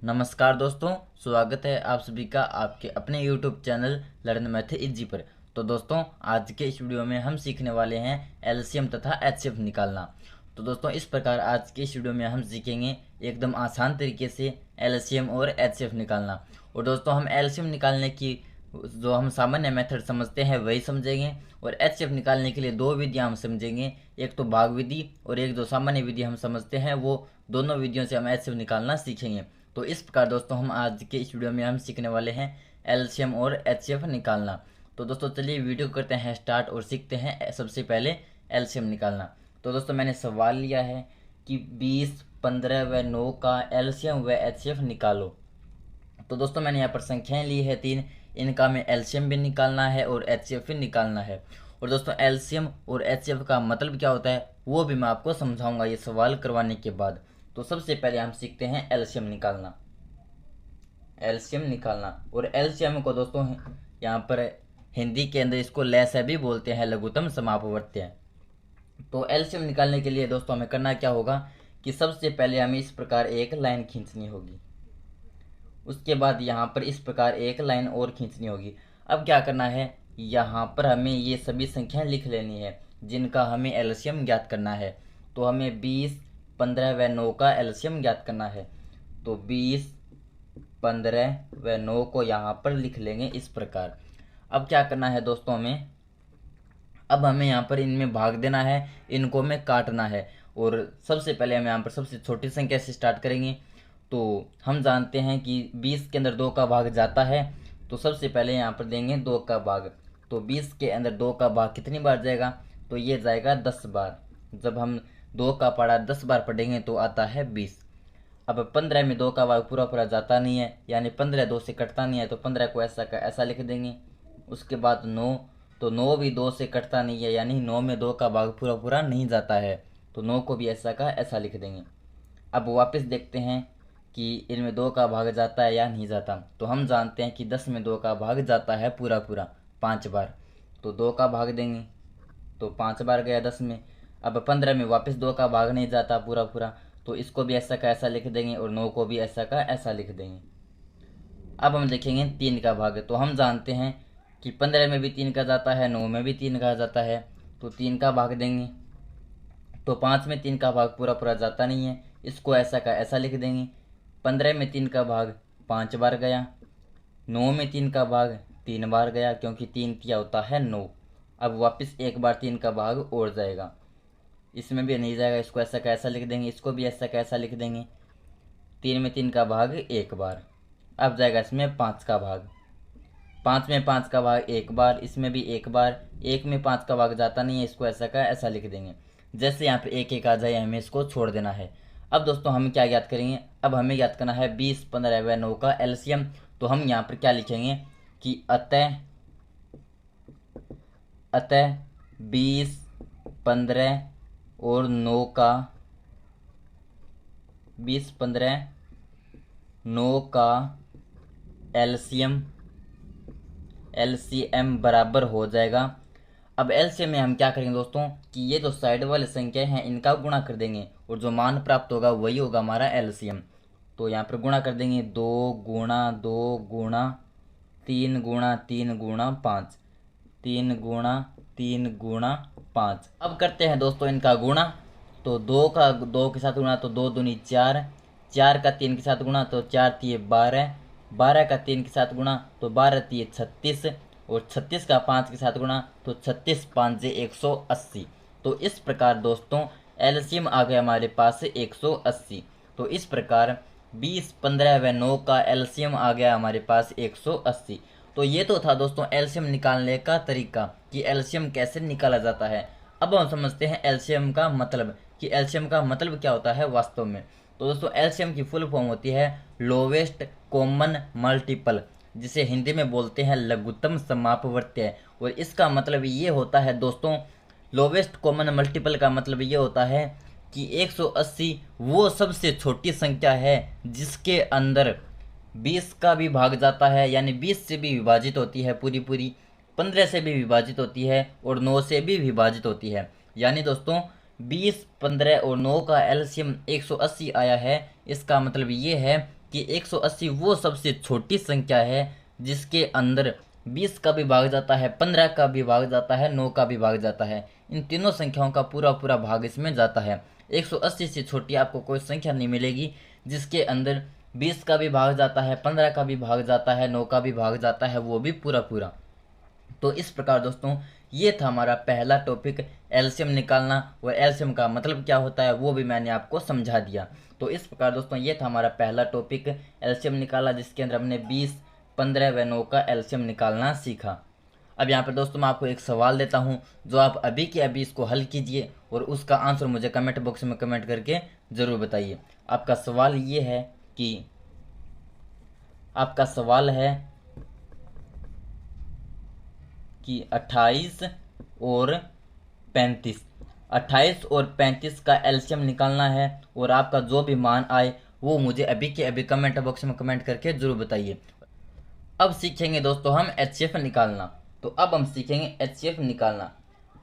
नमस्कार दोस्तों, स्वागत है आप सभी का आपके अपने YouTube channel learn math easy पर। तो दोस्तों, आज के इस वीडियो में हम सीखने वाले हैं एलसीएम तथा एचसीएफ निकालना। तो दोस्तों, इस प्रकार आज के इस वीडियो में हम सीखेंगे एकदम आसान तरीके से एलसीएम और एचसीएफ निकालना। और दोस्तों, हम एलसीएम निकालने की जो हम सामान्य मेथड समझते हैं वही समझेंगे, और एचसीएफ निकालने के लिए दो विधियां हम समझेंगे, एक तो भाग विधि और एक जो सामान्य विधि हम समझते हैं, वो दोनों विधियों से हम एचसीएफ निकालना सीखेंगे। तो इस प्रकार दोस्तों, हम आज के इस वीडियो में हम सीखने वाले हैं एलसीएम और एचसीएफ निकालना। तो दोस्तों, चलिए वीडियो करते हैं स्टार्ट और सीखते हैं सबसे पहले एलसीएम निकालना। तो दोस्तों, मैंने सवाल लिया है कि 20, 15 व 9 का एलसीएम व एचसीएफ निकालो। तो दोस्तों, मैंने यहाँ पर संख्याएं ली है 3, इनका हमें एलसीएम भी निकालना है और एचसीएफ भी निकालना है। और दोस्तों, एलसीएम और एचसीएफ का मतलब क्या होता है वो भी मैं आपको समझाऊंगा ये सवाल करवाने के बाद। तो सबसे पहले हम सीखते हैं एलसीएम निकालना। एलसीएम निकालना, और एलसीएम को दोस्तों यहाँ पर हिंदी के अंदर इसको लैसा भी बोलते हैं, लघुत्तम समापवर्त्य। तो एलसीएम निकालने के लिए दोस्तों हमें करना क्या होगा कि सबसे पहले हमें इस प्रकार एक लाइन खींचनी होगी, उसके बाद यहाँ पर इस प्रकार एक लाइन और खींचनी होगी। अब क्या करना है, यहाँ पर हमें ये सभी संख्याएं लिख लेनी है जिनका हमें एलसीएम ज्ञात करना है। तो हमें 20, 15 व 9 का एलसीएम ज्ञात करना है। तो 20, 15 व 9 को यहाँ पर लिख लेंगे इस प्रकार। अब क्या करना है दोस्तों, अब हमें यहाँ पर इनमें भाग देना है, इनको हमें काटना है। और सबसे पहले हम यहाँ पर सबसे छोटी संख्या से स्टार्ट करेंगे। तो हम जानते हैं कि 20 के अंदर 2 का भाग जाता है, तो सबसे पहले यहाँ पर देंगे 2 का भाग। तो 20 के अंदर 2 का भाग कितनी बार जाएगा, तो ये जाएगा 10 बार। जब हम 2 का पढ़ा 10 बार पढ़ेंगे तो आता है 20। अब 15 में 2 का भाग पूरा पूरा जाता नहीं है, यानी 15 2 से कटता नहीं है, तो 15 को ऐसा का ऐसा लिख देंगे। उसके बाद 9, तो 9 भी 2 से कटता नहीं है, यानी 9 में 2 का भाग पूरा पूरा नहीं जाता है, तो 9 को भी ऐसा का ऐसा लिख देंगे। अब वापस देखते हैं कि इनमें 2 का भाग जाता है या नहीं जाता। तो हम जानते हैं कि 10 में 2 का भाग जाता है पूरा पूरा 5 बार, तो 2 का भाग देंगे, तो 5 बार गया 10 में। अब 15 में वापस 2 का भाग नहीं जाता पूरा पूरा, तो इसको भी ऐसा का ऐसा लिख देंगे, और 9 को भी ऐसा का ऐसा लिख देंगे। अब हम देखेंगे 3 का भाग। तो हम जानते हैं कि 15 में भी 3 का जाता है, 9 में भी 3 का जाता है, तो 3 का भाग देंगे। तो 5 में 3 का भाग पूरा पूरा जाता नहीं है, इसको ऐसा का ऐसा लिख देंगे। 15 में 3 का भाग 5 बार गया, 9 में 3 का भाग 3 बार गया, क्योंकि 3 तिया होता है 9। अब वापस एक बार 3 का भाग और जाएगा, इसमें भी नहीं जाएगा, इसको ऐसा का ऐसा लिख देंगे, इसको भी ऐसा का ऐसा लिख देंगे। 3 में 3 का भाग एक बार। अब जाएगा इसमें 5 का भाग, 5 में 5 का भाग एक बार, इसमें भी एक बार। 1 में 5 का भाग जाता नहीं है, इसको ऐसा का ऐसा लिख देंगे। जैसे यहाँ पे एक एक आ जाए हमें इसको छोड़ देना है। अब दोस्तों, हम क्या याद करेंगे, अब हमें याद करना है 20, 15 व 9 का एलसीएम। तो हम यहाँ पर क्या लिखेंगे कि अतः 20, 15 और 9 का 20, 15, 9 का एलसीएम बराबर हो जाएगा। अब एलसीएम में हम क्या करेंगे दोस्तों कि ये जो साइड वाले संख्या हैं इनका गुणा कर देंगे, और जो मान प्राप्त होगा वही होगा हमारा एलसीएम। तो यहाँ पर गुणा कर देंगे, 2 गुणा 2 गुणा 3 गुणा 3 गुणा 5, 3 गुणा 3 गुणा 5। अब करते हैं दोस्तों इनका गुणा। तो 2 का 2 के साथ गुणा तो 2 दूनी 4, 4 का 3 के साथ गुणा तो 4 तिये 12, 12 का 3 के साथ गुणा तो 12 तिये 36, और 36 का 5 के साथ गुणा तो 36 5 जे 180। तो इस प्रकार दोस्तों एलसीएम आ गया हमारे पास 180। तो इस प्रकार 20, 15 व 9 का एलसीएम आ गया हमारे पास 180। तो ये तो था दोस्तों एलसीएम निकालने का तरीका कि एलसीएम कैसे निकाला जाता है। अब हम समझते हैं एलसीएम का मतलब, कि एलसीएम का मतलब क्या होता है वास्तव में। तो दोस्तों, एलसीएम की फुल फॉर्म होती है लोवेस्ट कॉमन मल्टीपल, जिसे हिंदी में बोलते हैं लघुत्तम समापवर्त्य। और इसका मतलब ये होता है दोस्तों, लोवेस्ट कॉमन मल्टीपल का मतलब ये होता है कि 180 वो सबसे छोटी संख्या है जिसके अंदर 20 का भी भाग जाता है, यानी 20 से भी विभाजित होती है पूरी पूरी, 15 से भी विभाजित होती है, और 9 से भी विभाजित होती है। यानी दोस्तों 20, 15 और 9 का एलसीएम 180 आया है। इसका मतलब ये है कि 180 वो सबसे छोटी संख्या है जिसके अंदर 20 का भी भाग जाता है, 15 का भी भाग जाता है, 9 का भी भाग जाता है। इन तीनों संख्याओं का पूरा पूरा भाग इसमें जाता है। 180 से छोटी आपको कोई संख्या नहीं मिलेगी जिसके अंदर 20 का भी भाग जाता है, 15 का भी भाग जाता है, 9 का भी भाग जाता है, वो भी पूरा पूरा। तो इस प्रकार दोस्तों ये था हमारा पहला टॉपिक, एलसीएम निकालना। और एलसीएम का मतलब क्या होता है वो भी मैंने आपको समझा दिया। तो इस प्रकार दोस्तों ये था हमारा पहला टॉपिक, एलसीएम निकाला, जिसके अंदर हमने 20, 15 व 9 का एलसीएम निकालना सीखा। अब यहाँ पर दोस्तों मैं आपको एक सवाल देता हूँ, जो आप अभी के अभी इसको हल कीजिए और उसका आंसर मुझे कमेंट बॉक्स में कमेंट करके ज़रूर बताइए। आपका सवाल ये है कि आपका सवाल है कि 28 और 35, 28 और 35 का एलसीएम निकालना है और आपका जो भी मान आए वो मुझे अभी के अभी कमेंट बॉक्स में कमेंट करके ज़रूर बताइए। अब सीखेंगे दोस्तों हम एचसीएफ निकालना। तो अब हम सीखेंगे एचसीएफ निकालना।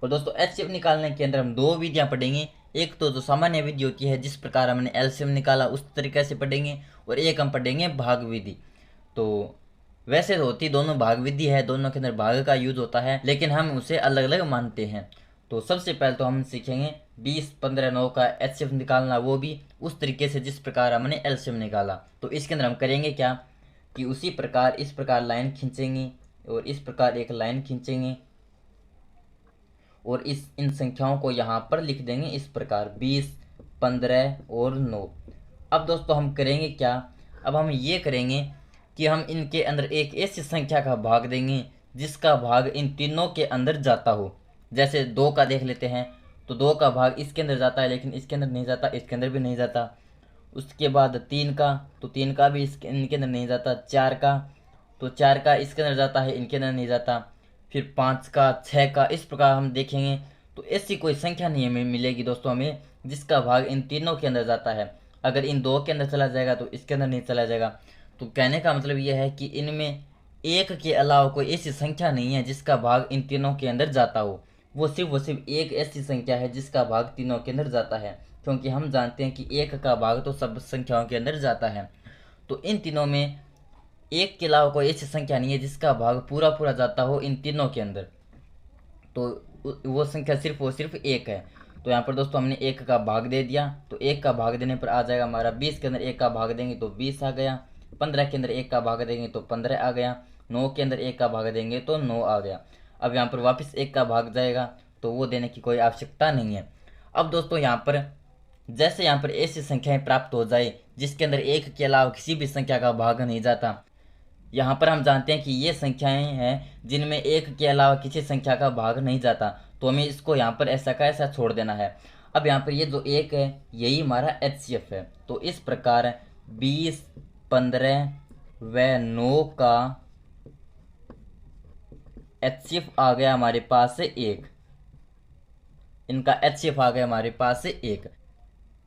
और दोस्तों एचसीएफ निकालने के अंदर हम दो विधियां पढ़ेंगे। एक तो जो सामान्य विधि होती है जिस प्रकार हमने एलसीएम निकाला उस तरीके से पढ़ेंगे, और एक हम पढ़ेंगे भाग विधि। तो वैसे तो होती दोनों भाग विधि है, दोनों के अंदर भाग का यूज होता है, लेकिन हम उसे अलग अलग मानते हैं। तो सबसे पहले तो हम सीखेंगे 20, 15, 9 का एचसीएफ निकालना, वो भी उस तरीके से जिस प्रकार हमने एलसीएम निकाला। तो इसके अंदर हम करेंगे क्या कि उसी प्रकार इस प्रकार लाइन खींचेंगे और इस प्रकार एक लाइन खींचेंगे और इन संख्याओं को यहाँ पर लिख देंगे इस प्रकार 20, 15 और 9। अब दोस्तों हम करेंगे क्या, अब हम ये करेंगे कि हम इनके अंदर एक ऐसी संख्या का भाग देंगे जिसका भाग इन तीनों के अंदर जाता हो। जैसे 2 का देख लेते हैं, तो 2 का भाग इसके अंदर जाता है लेकिन इसके अंदर नहीं जाता, इसके अंदर भी नहीं जाता। उसके बाद 3 का, तो 3 का भी इनके अंदर नहीं जाता। 4 का, तो 4 का इसके अंदर जाता है, इनके अंदर नहीं जाता। फिर 5 का, 6 का, इस प्रकार हम देखेंगे। तो ऐसी कोई संख्या नहीं हमें मिलेगी दोस्तों हमें जिसका भाग इन तीनों के अंदर जाता है। अगर इन 2 के अंदर चला जाएगा तो इसके अंदर नहीं चला जाएगा। तो कहने का मतलब यह है कि इनमें एक के अलावा कोई ऐसी संख्या नहीं है जिसका भाग इन तीनों के अंदर जाता हो। वो सिर्फ एक ऐसी संख्या है जिसका भाग तीनों के अंदर जाता है, क्योंकि हम जानते हैं कि एक का भाग तो सब संख्याओं के अंदर जाता है। तो इन तीनों में एक के अलावा कोई ऐसी संख्या नहीं है जिसका भाग पूरा पूरा जाता हो इन तीनों के अंदर। तो वो संख्या सिर्फ एक है। तो यहाँ पर दोस्तों हमने एक का भाग दे दिया, तो एक का भाग देने पर आ जाएगा हमारा 20 के अंदर एक का भाग देंगे तो 20 आ गया, 15 के अंदर एक का भाग देंगे तो 15 आ गया, 9 के अंदर एक का भाग देंगे तो 9 आ गया। अब यहाँ पर वापस एक का भाग जाएगा तो वो देने की कोई आवश्यकता नहीं है। अब दोस्तों यहाँ पर जैसे यहाँ पर ऐसी संख्याएं प्राप्त हो जाए जिसके अंदर एक के अलावा किसी भी संख्या का भाग नहीं जाता, यहाँ पर हम जानते हैं कि ये संख्याएं हैं जिनमें एक के अलावा किसी संख्या का भाग नहीं जाता, तो हमें इसको यहाँ पर ऐसा का ऐसा छोड़ देना है। अब यहाँ पर ये जो एक है यही हमारा एचसीएफ है। तो इस प्रकार 20, 15 व 9 का एचसीएफ आ गया हमारे पास से एक, इनका एचसीएफ आ गया हमारे पास से एक।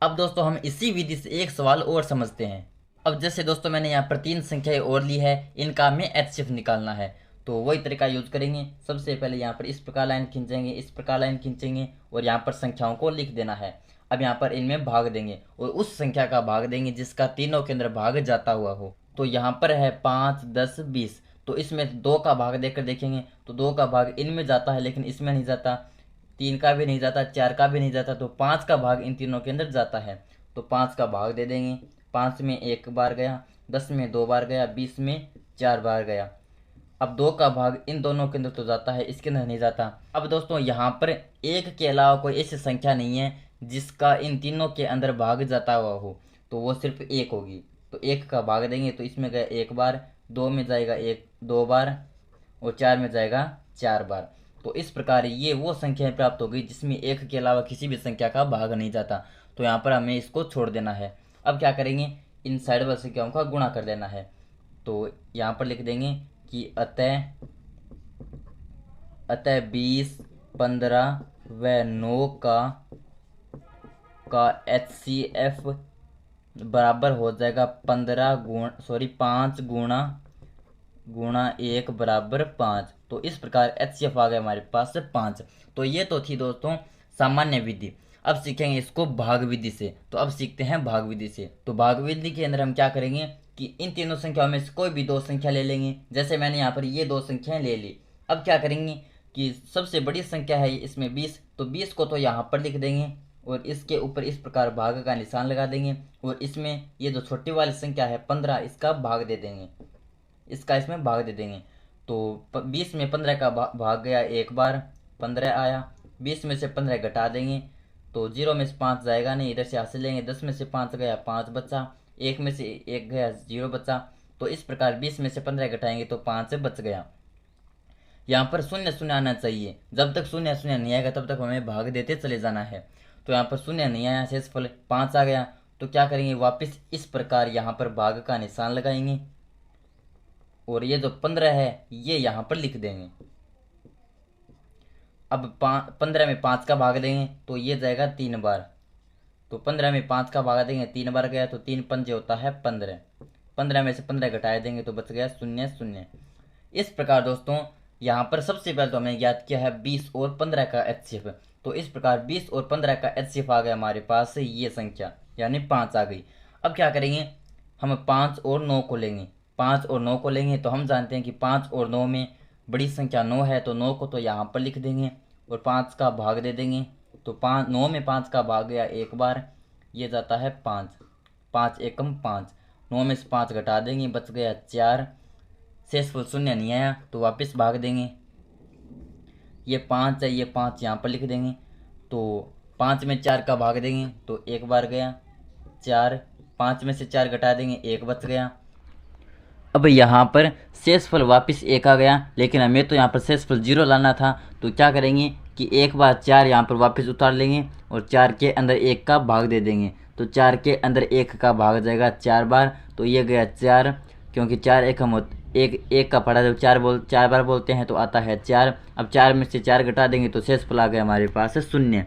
अब दोस्तों हम इसी विधि से एक सवाल और समझते हैं। अब जैसे दोस्तों मैंने यहाँ पर 3 संख्याएं और ली है, इनका हमें एचसीएफ निकालना है, तो वही तरीका यूज करेंगे। सबसे पहले यहाँ पर इस प्रकार लाइन खींचेंगे, इस प्रकार लाइन खींचेंगे और यहाँ पर संख्याओं को लिख देना है। अब यहाँ पर इनमें भाग देंगे और उस संख्या का भाग देंगे जिसका तीनों के अंदर भाग जाता हुआ हो। तो यहाँ पर है 5, 10, 20, तो इसमें 2 का भाग देकर देखेंगे तो 2 का भाग इनमें जाता है लेकिन इसमें नहीं जाता, 3 का भी नहीं जाता, 4 का भी नहीं जाता, तो 5 का भाग इन तीनों के अंदर जाता है। तो 5 का भाग दे देंगे, 5 में 1 बार गया, 10 में 2 बार गया, 20 में 4 बार गया। अब 2 का भाग इन दोनों के अंदर तो जाता है, इसके अंदर नहीं जाता। अब दोस्तों यहाँ पर एक के अलावा कोई ऐसी संख्या नहीं है जिसका इन तीनों के अंदर भाग जाता हुआ हो, तो वो सिर्फ एक होगी। तो 1 का भाग देंगे तो इसमें गया 1 बार, 2 में जाएगा 2 बार और 4 में जाएगा 4 बार। तो इस प्रकार ये वो संख्याएं प्राप्त हो गई जिसमें एक के अलावा किसी भी संख्या का भाग नहीं जाता। तो यहाँ पर हमें इसको छोड़ देना है। अब क्या करेंगे, इन साइड वाली संख्याओं का गुणा कर देना है। तो यहाँ पर लिख देंगे कि अतः 20, 15 व 9 का एचसीएफ बराबर हो जाएगा 5 गुणा 1 बराबर 5। तो इस प्रकार एचसीएफ आ गया हमारे पास 5। तो ये तो थी दोस्तों सामान्य विधि। अब सीखेंगे इसको भाग विधि से। तो अब सीखते हैं भाग विधि से। तो भाग विधि के अंदर हम क्या करेंगे कि इन तीनों संख्याओं में से कोई भी दो संख्या ले लेंगे। जैसे मैंने यहाँ पर ये दो संख्याएं ले ली। अब क्या करेंगे कि सबसे बड़ी संख्या है इसमें 20, तो 20 को तो यहाँ पर लिख देंगे और इसके ऊपर इस प्रकार भाग का निशान लगा देंगे। और इसमें ये जो छोटी वाली संख्या है 15, इसका भाग दे देंगे, इसका इसमें भाग दे देंगे। तो 20 में 15 का भाग गया एक बार, 15 आया। 20 में से 15 घटा देंगे तो 0 में से 5 जाएगा नहीं, इधर से हासिल लेंगे। 10 में से 5 गया 5 बचा, 1 में से 1 गया 0 बचा। तो इस प्रकार 20 में से 15 घटाएंगे तो 5 बच गया। यहाँ पर शून्य शून्य आना चाहिए, जब तक शून्य शून्य नहीं आएगा तब तक हमें भाग देते चले जाना है। तो यहाँ पर शून्य नहीं आया, शेषफल 5 आ गया। तो क्या करेंगे, वापस इस प्रकार यहाँ पर भाग का निशान लगाएंगे और ये जो 15 है ये यहाँ पर लिख देंगे। अब 15 में 5 का भाग देंगे तो ये जाएगा 3 बार। तो 15 में 5 का भाग देंगे 3 बार गया, तो 3 पंजे होता है 15। 15 में से 15 घटाए देंगे तो बच गया 0 0। इस प्रकार दोस्तों यहाँ पर सबसे पहले तो हमने ज्ञात किया है 20 और 15 का एचसीएफ। तो इस प्रकार 20 और 15 का एचसीएफ आ गया हमारे पास ये संख्या, यानी 5 आ गई। अब क्या करेंगे, हम 5 और 9 को लेंगे। 5 और 9 को लेंगे तो हम जानते हैं कि 5 और 9 में बड़ी संख्या 9 है, तो 9 को तो यहाँ पर लिख देंगे और 5 का भाग दे देंगे। तो 9 में 5 का भाग गया एक बार, ये जाता है 5, 5 एकम 5। 9 में से 5 घटा देंगे, बच गया 4। शेषफल शून्य नहीं आया तो वापस भाग देंगे। ये 5 है, ये 5 यहाँ पर लिख देंगे। तो 5 में 4 का भाग देंगे तो एक बार गया 4। 5 में से 4 घटा देंगे, 1 बच गया। अब यहाँ पर शेषफल वापस 1 आ गया, लेकिन हमें तो यहाँ पर शेषफल 0 लाना था। तो क्या करेंगे कि एक बार 4 यहाँ पर वापस उतार लेंगे और 4 के अंदर 1 का भाग दे देंगे। तो 4 के अंदर 1 का भाग जाएगा 4 बार, तो ये गया 4। क्योंकि 4 एक हम एक का पढ़ा जब 4 बार बोलते हैं तो आता है 4। अब 4 में से 4 घटा देंगे तो शेषफल आ गया हमारे पास 0।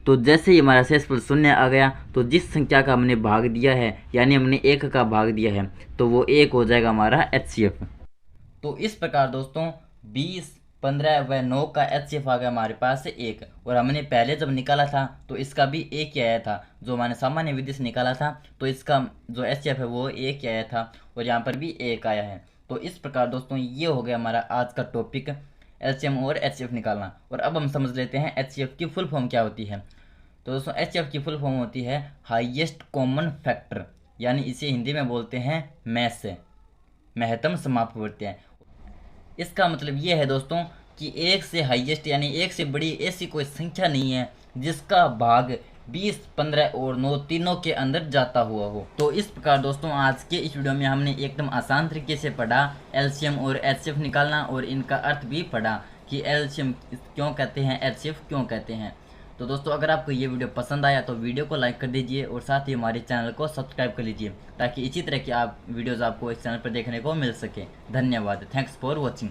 तो जैसे ही हमारा शेषफल 0 आ गया तो जिस संख्या का हमने भाग दिया है, यानी हमने 1 का भाग दिया है, तो वो 1 हो जाएगा हमारा एचसीएफ। तो इस प्रकार दोस्तों 20, 15 व 9 का एचसीएफ आ गया हमारे पास 1। और हमने पहले जब निकाला था तो इसका भी 1 ही आया था, जो मैंने सामान्य विधि से निकाला था तो इसका जो एचसीएफ है वो 1 ही आया था और यहाँ पर भी 1 आया है। तो इस प्रकार दोस्तों ये हो गया हमारा आज का टॉपिक, एलसीएम और एचसीएफ निकालना। और अब हम समझ लेते हैं एचसीएफ की फुल फॉर्म क्या होती है। तो दोस्तों एचसीएफ की फुल फॉर्म होती है हाईएस्ट कॉमन फैक्टर, यानी इसे हिंदी में बोलते हैं मैथ से, महत्तम समापवर्ती। इसका मतलब ये है दोस्तों कि एक से हाईएस्ट यानी एक से बड़ी ऐसी कोई संख्या नहीं है जिसका भाग 20, 15 और 9 तीनों के अंदर जाता हुआ हो। तो इस प्रकार दोस्तों आज के इस वीडियो में हमने एकदम आसान तरीके से पढ़ा एलसीएम और एचसीएफ निकालना, और इनका अर्थ भी पढ़ा कि एलसीएम क्यों कहते हैं, एचसीएफ क्यों कहते हैं। तो दोस्तों अगर आपको ये वीडियो पसंद आया तो वीडियो को लाइक कर दीजिए और साथ ही हमारे चैनल को सब्सक्राइब कर लीजिए, ताकि इसी तरह की वीडियोज़ आपको इस चैनल पर देखने को मिल सके। धन्यवाद। Thanks for watching.